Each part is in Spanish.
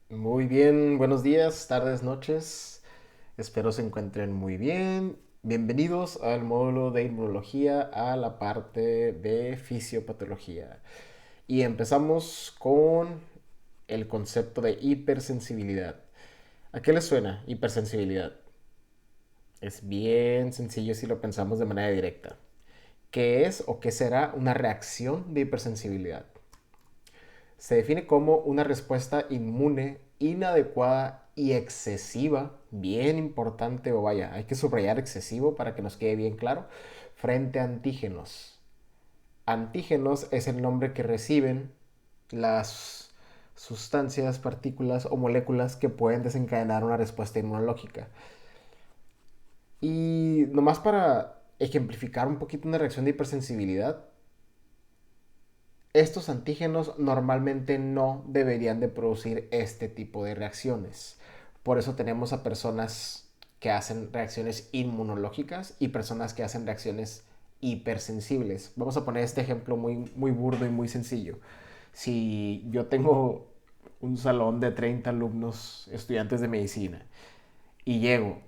Muy bien, buenos días, tardes, noches. Espero se encuentren muy bien. Bienvenidos al módulo de inmunología, a la parte de fisiopatología. Y empezamos con el concepto de hipersensibilidad. ¿A qué les suena hipersensibilidad? Es bien sencillo si lo pensamos de manera directa. ¿Qué es o qué será una reacción de hipersensibilidad? Se define como una respuesta inmune inadecuada y excesiva, bien importante, o vaya, hay que subrayar excesivo para que nos quede bien claro, frente a antígenos. Antígenos es el nombre que reciben las sustancias, partículas o moléculas que pueden desencadenar una respuesta inmunológica. Y nomás para ejemplificar un poquito una reacción de hipersensibilidad, estos antígenos normalmente no deberían de producir este tipo de reacciones. Por eso tenemos a personas que hacen reacciones inmunológicas y personas que hacen reacciones hipersensibles. Vamos a poner este ejemplo muy burdo y muy sencillo. Si yo tengo un salón de 30 alumnos, estudiantes de medicina, y llego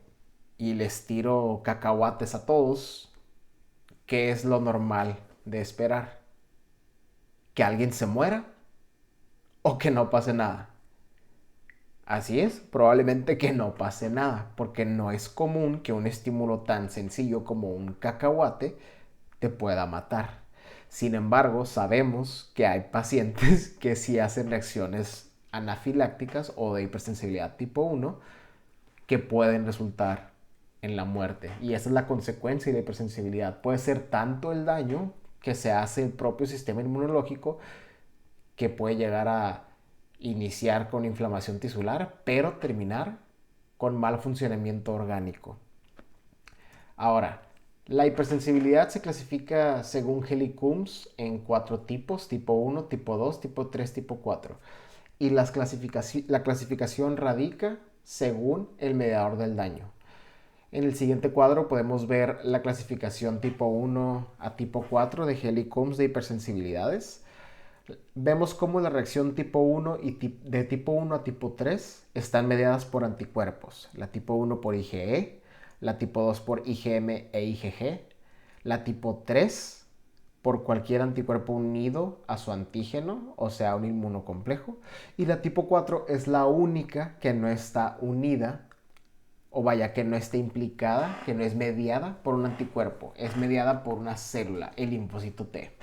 y les tiro cacahuates a todos, ¿qué es lo normal de esperar? ¿Que alguien se muera o que no pase nada? Así es, probablemente que no pase nada, porque no es común que un estímulo tan sencillo como un cacahuate te pueda matar. Sin embargo, sabemos que hay pacientes que sí hacen reacciones anafilácticas o de hipersensibilidad tipo 1 que pueden resultar en la muerte. Y esa es la consecuencia de la hipersensibilidad. Puede ser tanto el daño que se hace el propio sistema inmunológico que puede llegar a iniciar con inflamación tisular, pero terminar con mal funcionamiento orgánico. Ahora, la hipersensibilidad se clasifica según Helicooms en cuatro tipos: tipo 1, tipo 2, tipo 3, tipo 4. Y la clasificación radica según el mediador del daño. En el siguiente cuadro podemos ver la clasificación tipo 1 a tipo 4 de Helicooms de hipersensibilidades. Vemos cómo la reacción tipo 1 y de tipo 1 a tipo 3 están mediadas por anticuerpos. La tipo 1 por IgE, la tipo 2 por IgM e IgG, la tipo 3 por cualquier anticuerpo unido a su antígeno, o sea, un inmunocomplejo, y la tipo 4 es la única que no está unida, o vaya, que no esté implicada, que no es mediada por un anticuerpo, es mediada por una célula, el linfocito T.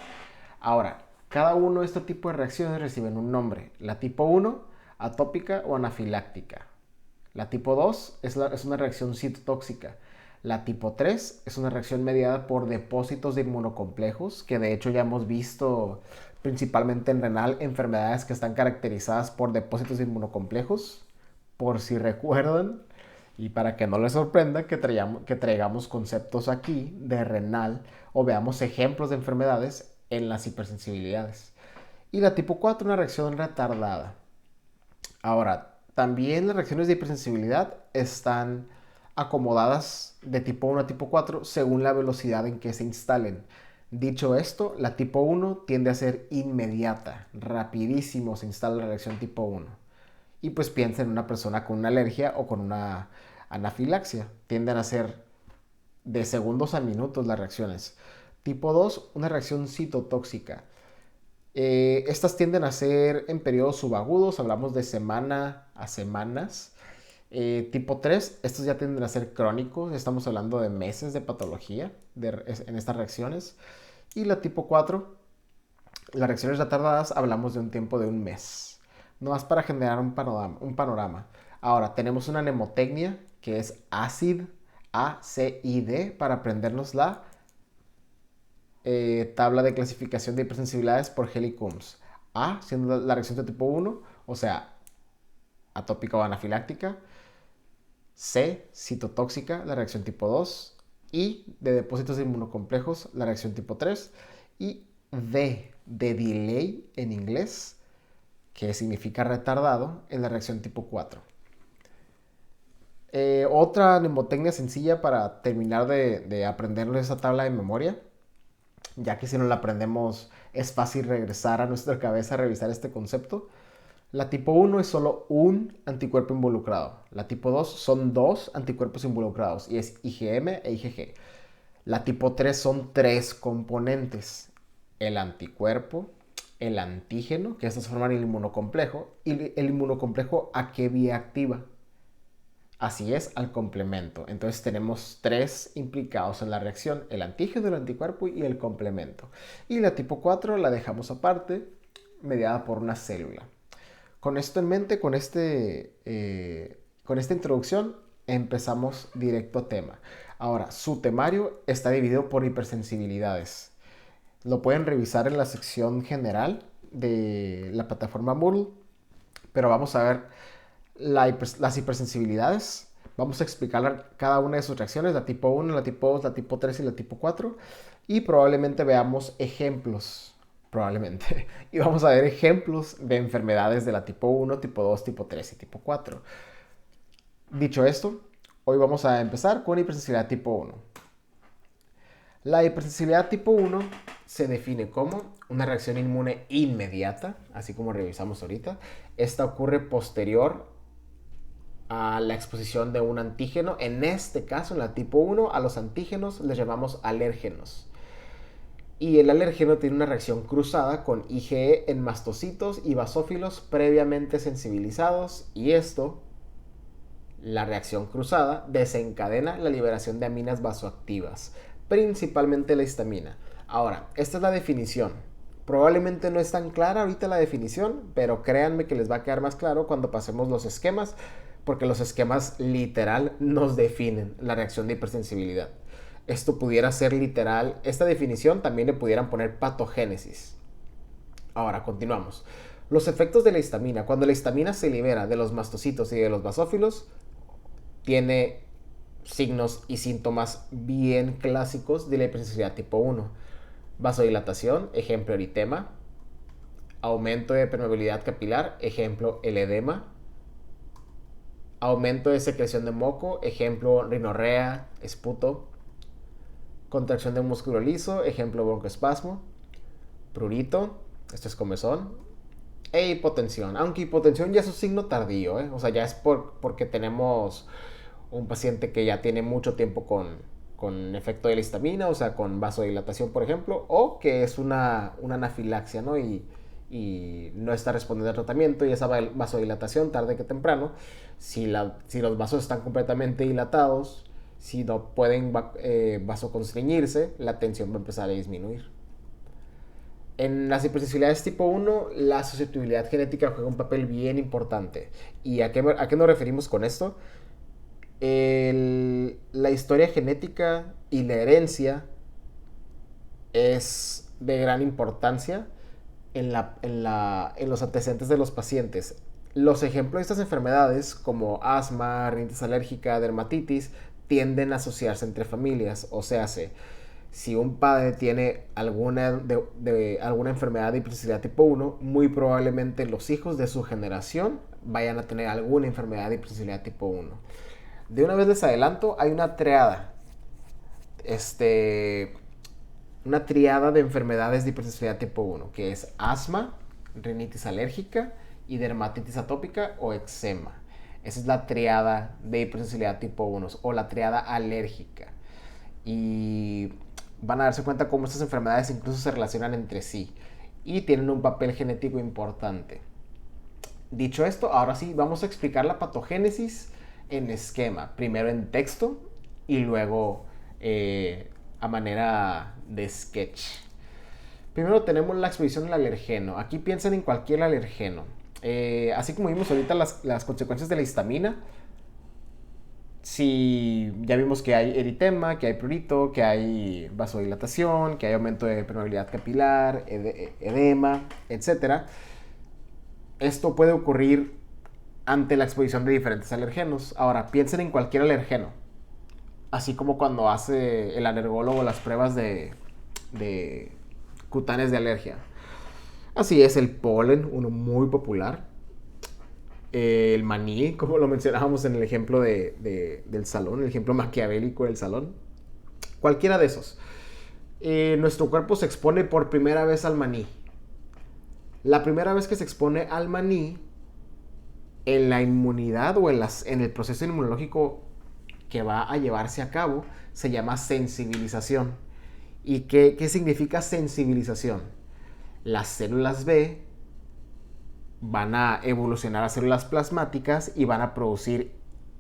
Ahora, cada uno de estos tipos de reacciones reciben un nombre. La tipo 1, atópica o anafiláctica. La tipo 2 es una reacción citotóxica. La tipo 3 es una reacción mediada por depósitos de inmunocomplejos, que de hecho ya hemos visto principalmente en renal enfermedades que están caracterizadas por depósitos de inmunocomplejos, por si recuerdan, y para que no les sorprenda que traigamos conceptos aquí de renal o veamos ejemplos de enfermedades en las hipersensibilidades. Y la tipo 4, una reacción retardada. Ahora, también las reacciones de hipersensibilidad están acomodadas de tipo 1 a tipo 4 según la velocidad en que se instalen. Dicho esto, la tipo 1 tiende a ser inmediata, rapidísimo se instala la reacción tipo 1. Y pues piensa en una persona con una alergia o con una anafilaxia. Tienden a ser de segundos a minutos las reacciones. Tipo 2, una reacción citotóxica. Estas tienden a ser en periodos subagudos, hablamos de semana a semanas. Tipo 3, estos ya tienden a ser crónicos, estamos hablando de meses de patología en estas reacciones. Y la tipo 4, las reacciones retardadas, hablamos de un tiempo de un mes. No más para generar un panorama. Ahora, tenemos una mnemotecnia que es ACID, ACID, para aprendernos la tabla de clasificación de hipersensibilidades por Helicooms. A, siendo la reacción de tipo 1, o sea, atópica o anafiláctica. C, citotóxica, la reacción tipo 2. I, de depósitos de inmunocomplejos, la reacción tipo 3. Y D, de delay en inglés, que significa retardado, en la reacción tipo 4. Otra mnemotecnia sencilla para terminar de aprendernos esa tabla de memoria, ya que si no la aprendemos es fácil regresar a nuestra cabeza a revisar este concepto. La tipo 1 es solo un anticuerpo involucrado. La tipo 2 son dos anticuerpos involucrados y es IgM e IgG. La tipo 3 son tres componentes. El anticuerpo, el antígeno, que estos forman el inmunocomplejo, y el inmunocomplejo ¿a qué vía activa? Así es, al complemento. Entonces tenemos tres implicados en la reacción, el antígeno, el anticuerpo y el complemento. Y la tipo 4 la dejamos aparte, mediada por una célula. Con esto en mente, con esta introducción, empezamos directo a tema. Ahora, su temario está dividido por hipersensibilidades. Lo pueden revisar en la sección general de la plataforma Moodle, pero vamos a ver las hipersensibilidades. Vamos a explicar cada una de sus reacciones, la tipo 1, la tipo 2, la tipo 3 y la tipo 4. Y probablemente veamos ejemplos. Probablemente. Y vamos a ver ejemplos de enfermedades de la tipo 1, tipo 2, tipo 3 y tipo 4. Dicho esto, hoy vamos a empezar con hipersensibilidad tipo 1. La hipersensibilidad tipo 1 se define como una reacción inmune inmediata, así como revisamos ahorita. Esta ocurre posterior a la exposición de un antígeno. En este caso, en la tipo 1, a los antígenos les llamamos alérgenos. Y el alérgeno tiene una reacción cruzada con IgE en mastocitos y basófilos previamente sensibilizados, y esto, la reacción cruzada, desencadena la liberación de aminas vasoactivas, principalmente la histamina. Ahora, esta es la definición. Probablemente no es tan clara ahorita la definición, pero créanme que les va a quedar más claro cuando pasemos los esquemas, porque los esquemas literal nos definen la reacción de hipersensibilidad. Esto pudiera ser literal. Esta definición también le pudieran poner patogénesis. Ahora, continuamos. Los efectos de la histamina. Cuando la histamina se libera de los mastocitos y de los basófilos, tiene signos y síntomas bien clásicos de la hipersensibilidad tipo 1. Vasodilatación, ejemplo eritema. Aumento de permeabilidad capilar, ejemplo el edema. Aumento de secreción de moco, ejemplo rinorrea, esputo. Contracción de músculo liso, ejemplo broncoespasmo. Prurito, esto es comezón. E hipotensión, aunque hipotensión ya es un signo tardío, ¿eh? O sea, ya es porque tenemos un paciente que ya tiene mucho tiempo con efecto de la histamina, o sea, con vasodilatación, por ejemplo, o que es una anafilaxia, ¿no? Y no está respondiendo al tratamiento, y esa vasodilatación, tarde que temprano, si los vasos están completamente dilatados, si no pueden vasoconstriñirse, la tensión va a empezar a disminuir. En las hipersensibilidades tipo 1, la susceptibilidad genética juega un papel bien importante. ¿Y a qué nos referimos con esto? La historia genética y la herencia es de gran importancia en los antecedentes de los pacientes. Los ejemplos de estas enfermedades, como asma, rinitis alérgica, dermatitis, tienden a asociarse entre familias. O sea, si un padre tiene alguna enfermedad de hipersensibilidad tipo 1, muy probablemente los hijos de su generación vayan a tener alguna enfermedad de hipersensibilidad tipo 1. De una vez les adelanto, hay una triada. Una triada de enfermedades de hipersensibilidad tipo 1, que es asma, rinitis alérgica y dermatitis atópica o eczema. Esa es la triada de hipersensibilidad tipo 1 o la triada alérgica. Y van a darse cuenta cómo estas enfermedades incluso se relacionan entre sí y tienen un papel genético importante. Dicho esto, ahora sí vamos a explicar la patogénesis en esquema, primero en texto y luego a manera de sketch. Primero tenemos la exposición al alergeno. Aquí piensen en cualquier alergeno. Así como vimos ahorita las consecuencias de la histamina, si ya vimos que hay eritema, que hay prurito, que hay vasodilatación, que hay aumento de permeabilidad capilar, edema, etc. Esto puede ocurrir ante la exposición de diferentes alergenos. Ahora, piensen en cualquier alergeno. Así como cuando hace el alergólogo las pruebas de cutáneas de alergia. Así es el polen, uno muy popular. El maní, como lo mencionábamos en el ejemplo del salón, el ejemplo maquiavélico del salón. Cualquiera de esos. Nuestro cuerpo se expone por primera vez al maní. La primera vez que se expone al maní En la inmunidad o en el proceso inmunológico que va a llevarse a cabo se llama sensibilización. ¿Y qué significa sensibilización? Las células B van a evolucionar a células plasmáticas y van a producir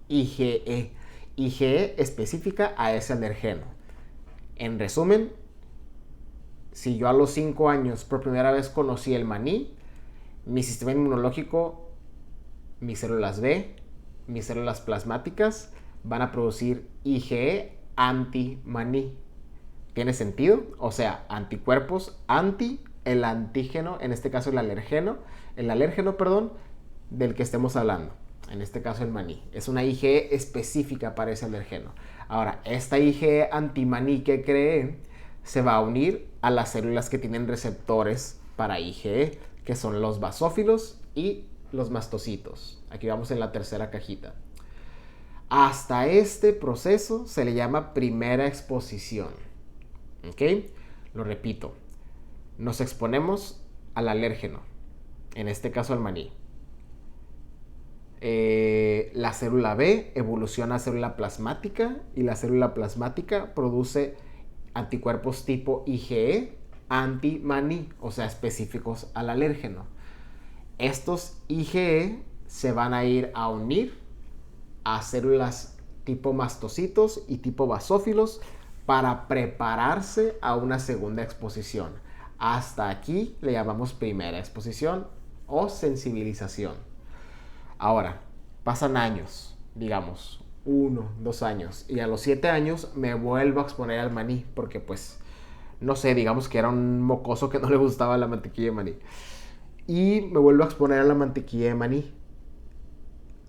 IgE. IgE específica a ese alergeno. En resumen, si yo a los 5 años por primera vez conocí el maní, mi sistema inmunológico, mis células B, mis células plasmáticas van a producir IgE anti-maní. ¿Tiene sentido? O sea, anticuerpos anti el antígeno, en este caso el alérgeno, del que estemos hablando. En este caso el maní. Es una IgE específica para ese alérgeno. Ahora, esta IgE anti-maní que creé se va a unir a las células que tienen receptores para IgE, que son los basófilos y los mastocitos. Aquí vamos en la tercera cajita. Hasta este proceso se le llama primera exposición. ¿Ok? Lo repito. Nos exponemos al alérgeno, en este caso al maní. La célula B evoluciona a célula plasmática y la célula plasmática produce anticuerpos tipo IgE anti-maní, o sea, específicos al alérgeno. Estos IgE se van a ir a unir a células tipo mastocitos y tipo basófilos para prepararse a una segunda exposición. Hasta aquí le llamamos primera exposición o sensibilización. Ahora, pasan años, digamos, 1, 2 años, y a los 7 años me vuelvo a exponer al maní, porque pues, no sé, digamos que era un mocoso que no le gustaba la mantequilla de maní. Y me vuelvo a exponer a la mantequilla de maní.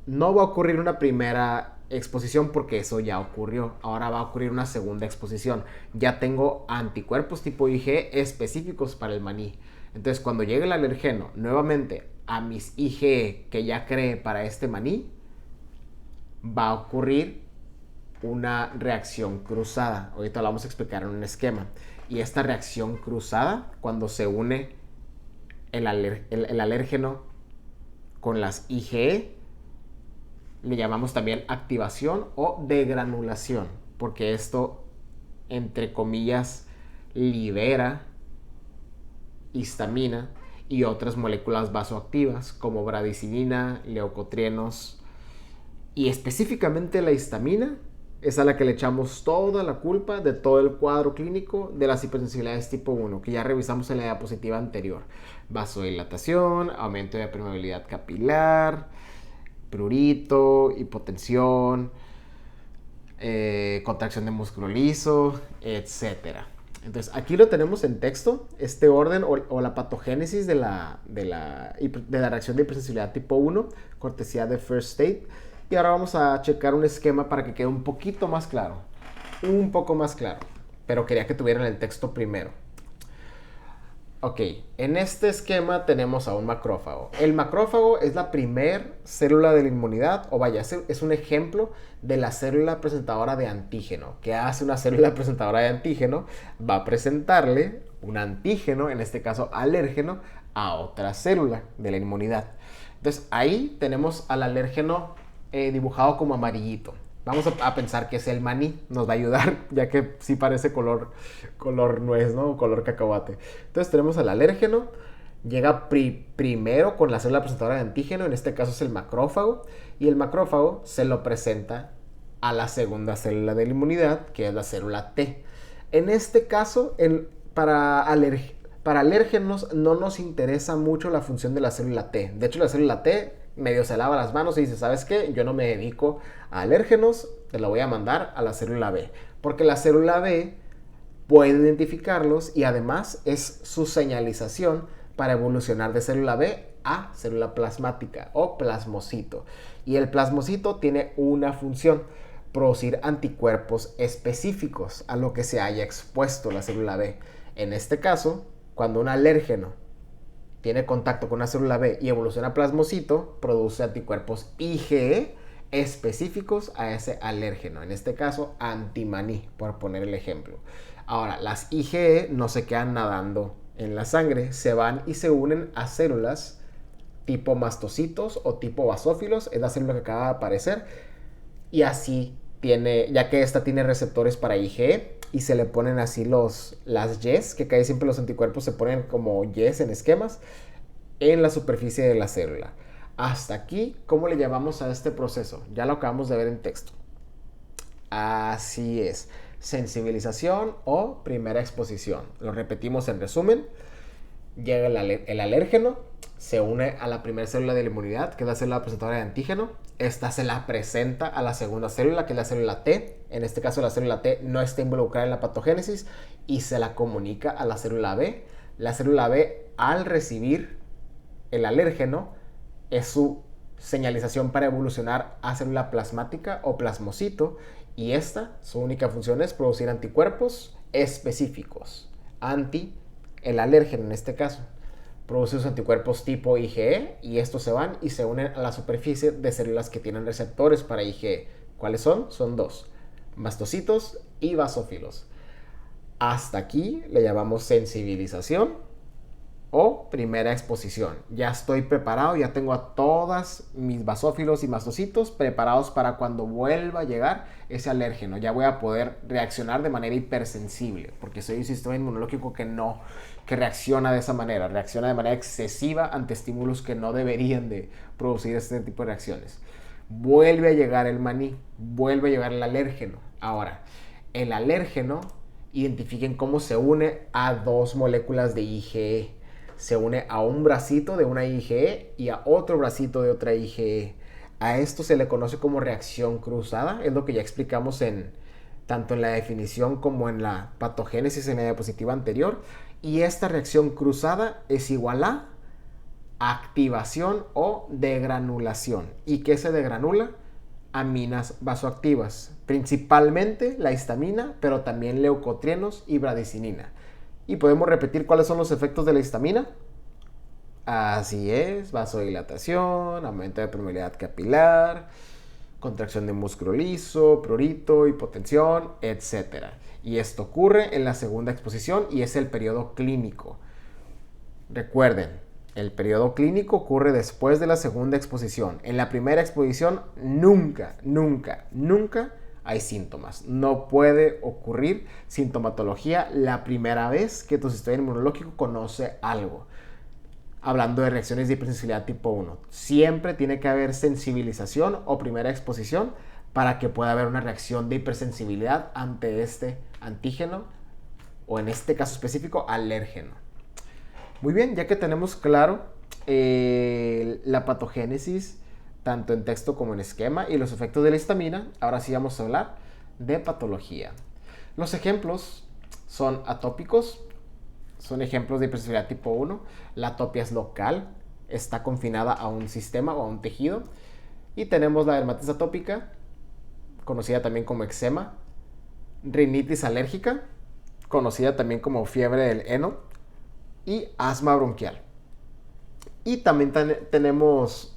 No va a ocurrir una primera exposición porque eso ya ocurrió. Ahora va a ocurrir una segunda exposición. Ya tengo anticuerpos tipo IgE específicos para el maní. Entonces, cuando llegue el alergeno nuevamente a mis IgE que ya creé para este maní, va a ocurrir una reacción cruzada. Ahorita lo vamos a explicar en un esquema. Y esta reacción cruzada, cuando se une el alérgeno con las IgE, le llamamos también activación o degranulación, porque esto, entre comillas, libera histamina y otras moléculas vasoactivas como bradicinina, leucotrienos, y específicamente la histamina es a la que le echamos toda la culpa de todo el cuadro clínico de las hipersensibilidades tipo 1, que ya revisamos en la diapositiva anterior. Vasodilatación, aumento de permeabilidad capilar, prurito, hipotensión, contracción de músculo liso, etc. Entonces, aquí lo tenemos en texto, este orden o la patogénesis de la reacción de hipersensibilidad tipo 1, cortesía de First Aid. Y ahora vamos a checar un esquema para que quede un poquito más claro. Un poco más claro. Pero quería que tuvieran el texto primero. Ok, en este esquema tenemos a un macrófago. El macrófago es la primer célula de la inmunidad, o vaya, es un ejemplo de la célula presentadora de antígeno. ¿Qué hace una célula presentadora de antígeno? Va a presentarle un antígeno, en este caso alérgeno, a otra célula de la inmunidad. Entonces ahí tenemos al alérgeno dibujado como amarillito. Vamos a pensar que es el maní, nos va a ayudar, ya que sí parece color nuez, ¿no? Color cacahuate. Entonces tenemos al alérgeno, llega primero con la célula presentadora de antígeno, en este caso es el macrófago, y el macrófago se lo presenta a la segunda célula de la inmunidad, que es la célula T. En este caso, para alérgenos no nos interesa mucho la función de la célula T. De hecho, la célula T medio se lava las manos y dice, ¿sabes qué? Yo no me dedico a alérgenos, te lo voy a mandar a la célula B. Porque la célula B puede identificarlos y además es su señalización para evolucionar de célula B a célula plasmática o plasmocito. Y el plasmocito tiene una función, producir anticuerpos específicos a lo que se haya expuesto la célula B. En este caso, cuando un alérgeno tiene contacto con una célula B y evoluciona a plasmocito, produce anticuerpos IgE específicos a ese alérgeno. En este caso, antimaní, por poner el ejemplo. Ahora, las IgE no se quedan nadando en la sangre, se van y se unen a células tipo mastocitos o tipo basófilos, es la célula que acaba de aparecer, y así tiene, ya que esta tiene receptores para IgE, y se le ponen así las Ys, que casi siempre los anticuerpos se ponen como Ys en esquemas, en la superficie de la célula. Hasta aquí, ¿cómo le llamamos a este proceso? Ya lo acabamos de ver en texto. Así es, sensibilización o primera exposición. Lo repetimos en resumen. Llega el alérgeno, se une a la primera célula de la inmunidad, que es la célula presentadora de antígeno. Esta se la presenta a la segunda célula, que es la célula T. En este caso, la célula T no está involucrada en la patogénesis y se la comunica a la célula B. La célula B, al recibir el alérgeno, es su señalización para evolucionar a célula plasmática o plasmocito, y esta, su única función es producir anticuerpos específicos anti el alérgeno. En este caso produce sus anticuerpos tipo IgE, y estos se van y se unen a la superficie de células que tienen receptores para IgE. ¿Cuáles son? Son dos: mastocitos y basófilos. Hasta aquí le llamamos sensibilización o primera exposición. Ya estoy preparado, ya tengo a todas mis basófilos y mastocitos preparados para cuando vuelva a llegar ese alérgeno. Ya voy a poder reaccionar de manera hipersensible, porque soy un sistema inmunológico que reacciona de esa manera, reacciona de manera excesiva ante estímulos que no deberían de producir este tipo de reacciones. Vuelve a llegar el maní, vuelve a llegar el alérgeno. Ahora, el alérgeno, identifiquen cómo se une a dos moléculas de IgE. Se une a un bracito de una IgE y a otro bracito de otra IgE. A esto se le conoce como reacción cruzada. Es lo que ya explicamos tanto en la definición como en la patogénesis en la diapositiva anterior. Y esta reacción cruzada es igual a activación o degranulación. ¿Y qué se degranula? Aminas vasoactivas, principalmente la histamina, pero también leucotrienos y bradicinina. Y podemos repetir cuáles son los efectos de la histamina. Así es: vasodilatación, aumento de permeabilidad capilar, contracción de músculo liso, prurito, hipotensión, etc. Y esto ocurre en la segunda exposición y es el periodo clínico. Recuerden, el periodo clínico ocurre después de la segunda exposición. En la primera exposición nunca hay síntomas. No puede ocurrir sintomatología la primera vez que tu sistema inmunológico conoce algo. Hablando de reacciones de hipersensibilidad tipo 1, siempre tiene que haber sensibilización o primera exposición para que pueda haber una reacción de hipersensibilidad ante este antígeno, o en este caso específico, alérgeno. Muy bien, ya que tenemos claro la patogénesis tanto en texto como en esquema y los efectos de la histamina, ahora sí vamos a hablar de patología. Los ejemplos son atópicos, son ejemplos de hipersensibilidad tipo 1. La atopia es local, está confinada a un sistema o a un tejido. Y tenemos la dermatitis atópica, conocida también como eczema, rinitis alérgica, conocida también como fiebre del heno, y asma bronquial. Y también tenemos,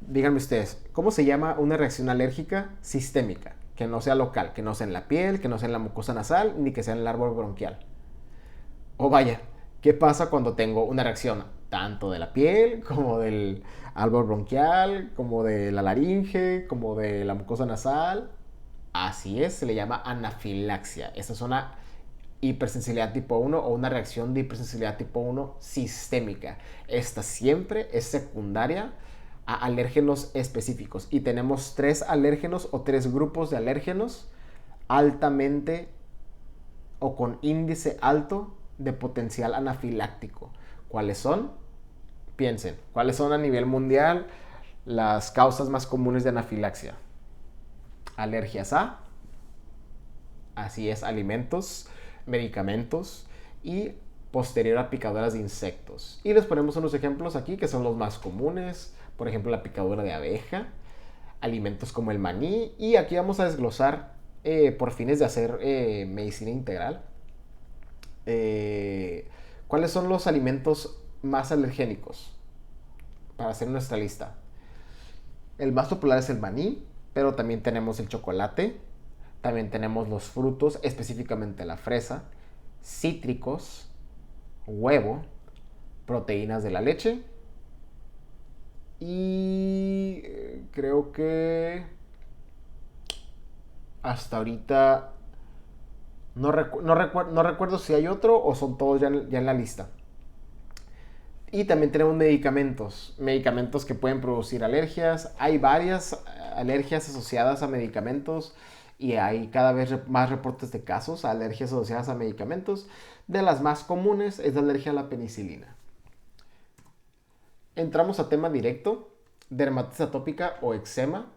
díganme ustedes, ¿cómo se llama una reacción alérgica sistémica? Que no sea local, que no sea en la piel, que no sea en la mucosa nasal, ni que sea en el árbol bronquial. ¿Qué pasa cuando tengo una reacción tanto de la piel, como del árbol bronquial, como de la laringe, como de la mucosa nasal? Así es, se le llama anafilaxia. Esta es una hipersensibilidad tipo 1 o una reacción de hipersensibilidad tipo 1 sistémica. Esta siempre es secundaria a alérgenos específicos. Y tenemos 3 alérgenos o 3 grupos de alérgenos altamente o con índice alto de potencial anafiláctico. ¿Cuáles son? Piensen, ¿cuáles son a nivel mundial las causas más comunes de anafilaxia? Alergias a, así es, alimentos, medicamentos y posterior a picaduras de insectos. Y les ponemos unos ejemplos aquí que son los más comunes. Por ejemplo, la picadura de abeja, alimentos como el maní. Y aquí vamos a desglosar por fines de hacer medicina integral. ¿Cuáles son los alimentos más alergénicos? Para hacer nuestra lista. El más popular es el maní, pero también tenemos el chocolate, también tenemos los frutos, específicamente la fresa, cítricos, huevo, proteínas de la leche Y creo que hasta ahorita no recuerdo si hay otro o son todos ya en la lista. Y también tenemos medicamentos que pueden producir alergias. Hay varias alergias asociadas a medicamentos y hay cada vez más reportes de casos, alergias asociadas a medicamentos. De las más comunes es la alergia a la penicilina. Entramos a tema directo, dermatitis atópica o eczema.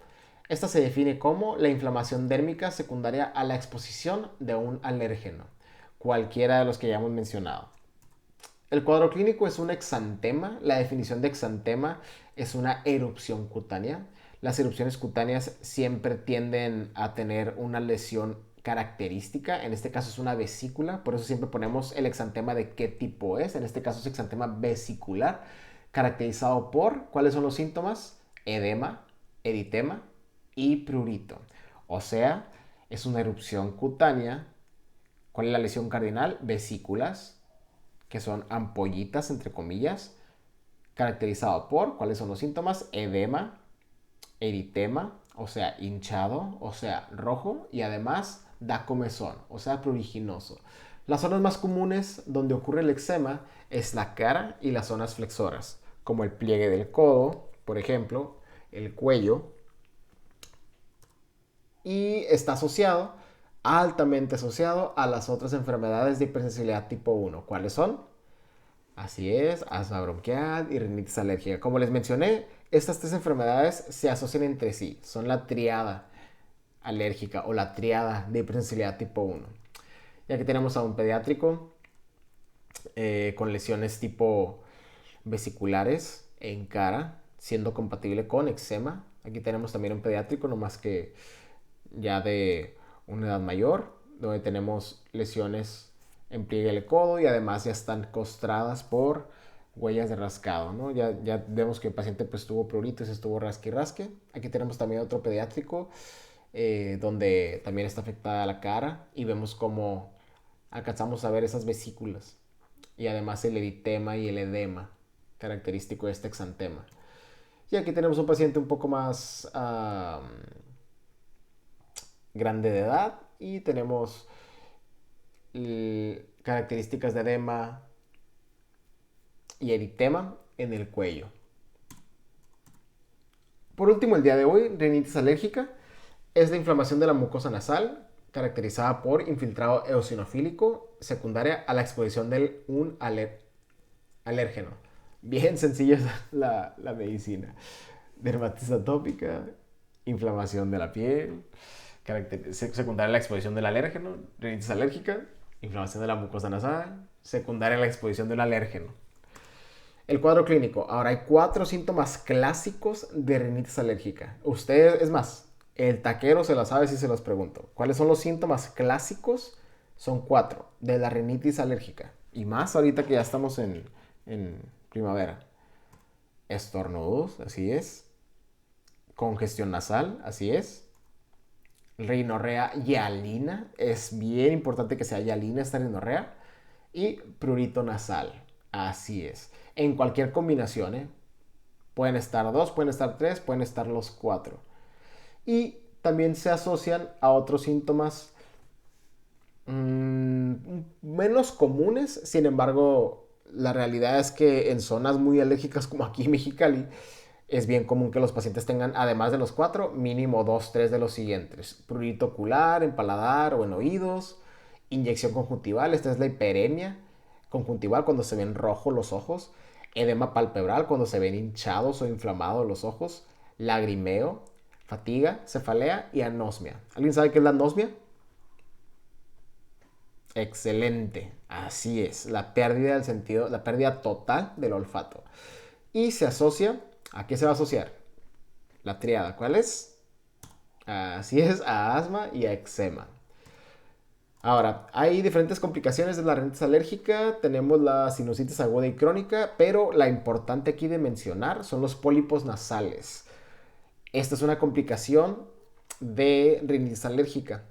Esta se define como la inflamación dérmica secundaria a la exposición de un alérgeno, cualquiera de los que ya hemos mencionado. El cuadro clínico es un exantema. La definición de exantema es una erupción cutánea. Las erupciones cutáneas siempre tienden a tener una lesión característica. En este caso es una vesícula. Por eso siempre ponemos el exantema de qué tipo es. En este caso es exantema vesicular, caracterizado por, ¿cuáles son los síntomas? Edema, eritema y prurito. O sea, es una erupción cutánea. ¿Cuál es la lesión cardinal? Vesículas, que son ampollitas, entre comillas, caracterizado por, ¿cuáles son los síntomas? Edema, eritema, o sea, hinchado, o sea, rojo, y además da comezón, o sea, pruriginoso. Las zonas más comunes donde ocurre el eczema es la cara y las zonas flexoras, como el pliegue del codo, por ejemplo, el cuello, y está asociado, altamente asociado a las otras enfermedades de hipersensibilidad tipo 1. ¿Cuáles son? Así es, asma bronquial y rinitis alérgica. Como les mencioné, estas tres enfermedades se asocian entre sí. Son la triada alérgica o la triada de hipersensibilidad tipo 1. Y aquí tenemos a un pediátrico con lesiones tipo vesiculares en cara, siendo compatible con eczema. Aquí tenemos también un pediátrico, no más que ya de una edad mayor, donde tenemos lesiones en pliegue del codo y además ya están costradas por huellas de rascado, ¿no? Ya vemos que el paciente pues tuvo pruritos, estuvo rasque y rasque. Aquí tenemos también otro pediátrico donde también está afectada la cara y vemos cómo alcanzamos a ver esas vesículas y además el eritema y el edema característico de este exantema. Y aquí tenemos un paciente un poco más grande de edad y tenemos características de edema y eritema en el cuello. Por último, el día de hoy, rinitis alérgica es la inflamación de la mucosa nasal caracterizada por infiltrado eosinofílico secundaria a la exposición de un alérgeno. Bien sencilla es la medicina. Dermatitis atópica, inflamación de la piel, secundaria a la exposición del alérgeno, rinitis alérgica, inflamación de la mucosa nasal, secundaria a la exposición del alérgeno. El cuadro clínico. Ahora hay 4 síntomas clásicos de rinitis alérgica. Ustedes, es más, el taquero se la sabe si se los pregunto. ¿Cuáles son los síntomas clásicos? Son 4 de la rinitis alérgica. Y más ahorita que ya estamos en primavera. Estornudos, así es. Congestión nasal, así es. Rinorrea hialina. Es bien importante que sea hialina esta rinorrea. Y prurito nasal. Así es. En cualquier combinación, ¿eh? Pueden estar 2, pueden estar 3, pueden estar los 4. Y también se asocian a otros síntomas menos comunes. Sin embargo, la realidad es que en zonas muy alérgicas como aquí en Mexicali, es bien común que los pacientes tengan, además de los 4, mínimo 2, 3 de los siguientes. Prurito ocular, en paladar o en oídos. Inyección conjuntival, esta es la hiperemia conjuntival cuando se ven rojos los ojos. Edema palpebral cuando se ven hinchados o inflamados los ojos. Lagrimeo, fatiga, cefalea y anosmia. ¿Alguien sabe qué es la anosmia? Excelente, así es, la pérdida del sentido, la pérdida total del olfato. Y se asocia, ¿a qué se va a asociar? La triada, ¿cuál es? Así es, a asma y a eczema. Ahora, hay diferentes complicaciones de la rinitis alérgica. Tenemos la sinusitis aguda y crónica, pero la importante aquí de mencionar son los pólipos nasales. Esta es una complicación de rinitis alérgica.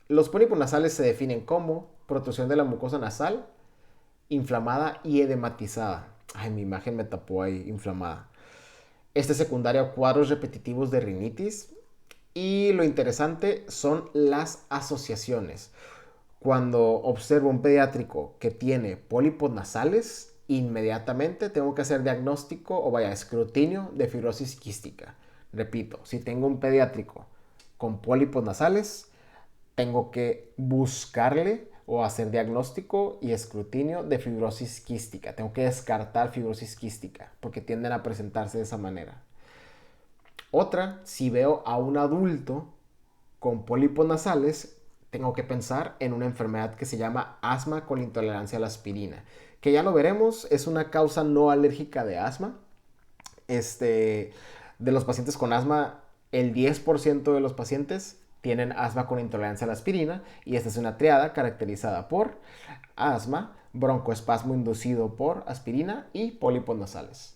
Los pólipos nasales se definen como protrusión de la mucosa nasal, inflamada y edematizada. Ay, mi imagen me tapó ahí, inflamada. Este es secundario a cuadros repetitivos de rinitis. Y lo interesante son las asociaciones. Cuando observo un pediátrico que tiene pólipos nasales, inmediatamente tengo que hacer diagnóstico o vaya, escrutinio de fibrosis quística. Repito, si tengo un pediátrico con pólipos nasales, tengo que buscarle o hacer diagnóstico y escrutinio de fibrosis quística. Tengo que descartar fibrosis quística porque tienden a presentarse de esa manera. Otra, si veo a un adulto con pólipos nasales, tengo que pensar en una enfermedad que se llama asma con intolerancia a la aspirina, que ya lo veremos, es una causa no alérgica de asma. De los pacientes con asma, el 10% de los pacientes tienen asma con intolerancia a la aspirina, y esta es una triada caracterizada por asma, broncoespasmo inducido por aspirina y pólipos nasales.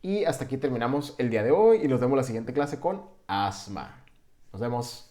Y hasta aquí terminamos el día de hoy y nos vemos la siguiente clase con asma. Nos vemos.